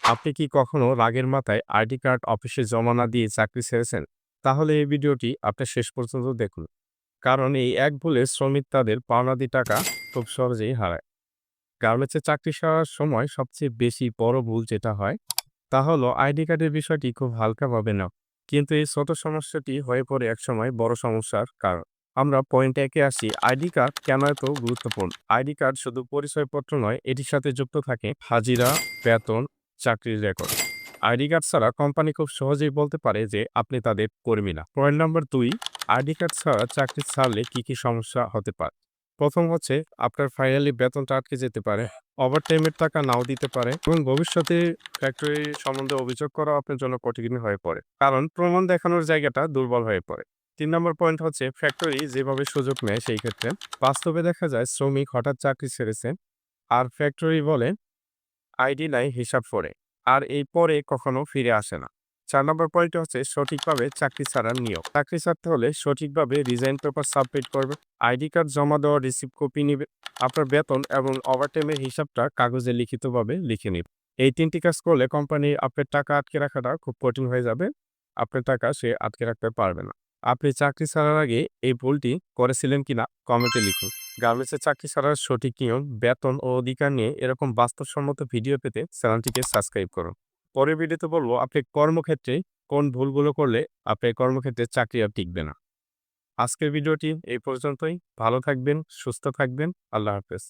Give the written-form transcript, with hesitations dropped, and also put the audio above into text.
আপনি কি কখনো রাগের মাথায় আইডি কার্ড অফিসে জমা না দিয়ে চাকরি ছেড়েছেন? তাহলে এই ভিডিওটি আপনি শেষ পর্যন্ত দেখুন। কারণ এই এক ভুলে শ্রমিক তাদের পাওনাদি টাকা খুব সহজেই হারায়। গার্মেন্টসে চাকরি করার সময় সবচেয়ে বেশি বড় ভুল যেটা হয়, তা হলো আইডি কার্ডের বিষয়টি খুব হালকাভাবে নাও। কিন্তু এই ছোট সমস্যাটি হয়ে পড়ে একসময় বড় সমস্যার কারণ। আমরা পয়েন্ট একে আসি, আইডি কার্ড কেন এত গুরুত্বপূর্ণ? আইডি কার্ড শুধু পরিচয়পত্র নয়, এটির সাথে যুক্ত থাকে হাজিরা, বেতন, চাকরির রেকর্ড। আইডি কার্ড ছাড়া কোম্পানি খুব সহজেই বলতে পারে যে আপনি তাদের কর্মী না। পয়েন্ট নাম্বার ২, আইডি কার্ড ছাড়া চাকরি ছাড়লে কি সমস্যা হতে পারে? প্রথম হচ্ছে, আপনার ফাইনালি বেতনটা আটকে যেতে পারে। ওভারটাইমের টাকা নাও দিতে পারে এবং ভবিষ্যতে ফ্যাক্টরি সম্বন্ধে অভিযোগ করা আপনার জন্য কঠিন হয়ে পড়ে। কারণ প্রমাণ দেখানোর জায়গাটা দুর্বল হয়ে পড়ে। ৩ নম্বর পয়েন্ট হচ্ছে, ফ্যাক্টরি যেভাবে সুযোগ নেয় সেই ক্ষেত্রে। বাস্তবে দেখা যায় শ্রমিক হঠাৎ চাকরি ছেড়েছে আর ফ্যাক্টরি বলে আইডি নাই, হিসাব পড়ে। আর এই পরে কখনো ফিরে আসে না। ৪ নম্বর পয়েন্ট হচ্ছে সঠিকভাবে চাকরি ছাড়ার নিয়ম। চাকরি ছাড়তে হলে সঠিকভাবে রিজাইন পেপার সাবমিট করবে। আইডি কার্ড জমা দেওয়ার রিসিভ কপি নিবে। আপনার বেতন এবং ওভারটাইমের হিসাবটা কাগজে লিখিতভাবে লিখে নিবে। এই ৩ টি কাজ করলে কোম্পানি আপনার টাকা আটকে রাখাটা খুব কঠিন হয়ে যাবে। আপনার টাকা সে আটকে রাখতে পারবে না। আপনি চাকরি ছাড়ার আগে এই ভুলটি করেছিলেন কিনা কমেন্টে লিখুন। গার্মেন্টসে চাকরি ছাড়ার সঠিক নিয়ম, বেতন ও অধিকার নিয়ে এরকম বাস্তবসম্মত ভিডিও পেতে চ্যানেলটিকে সাবস্ক্রাইব করুন। পরের ভিডিওতে বলবো আপনি কর্মক্ষেত্রে কোন ভুলগুলো করলে আপনার কর্মক্ষেত্রে চাকরি আর টিকবে না। আজকের ভিডিওটি এই পর্যন্তই। ভালো থাকবেন, সুস্থ থাকবেন। আল্লাহ হাফেজ।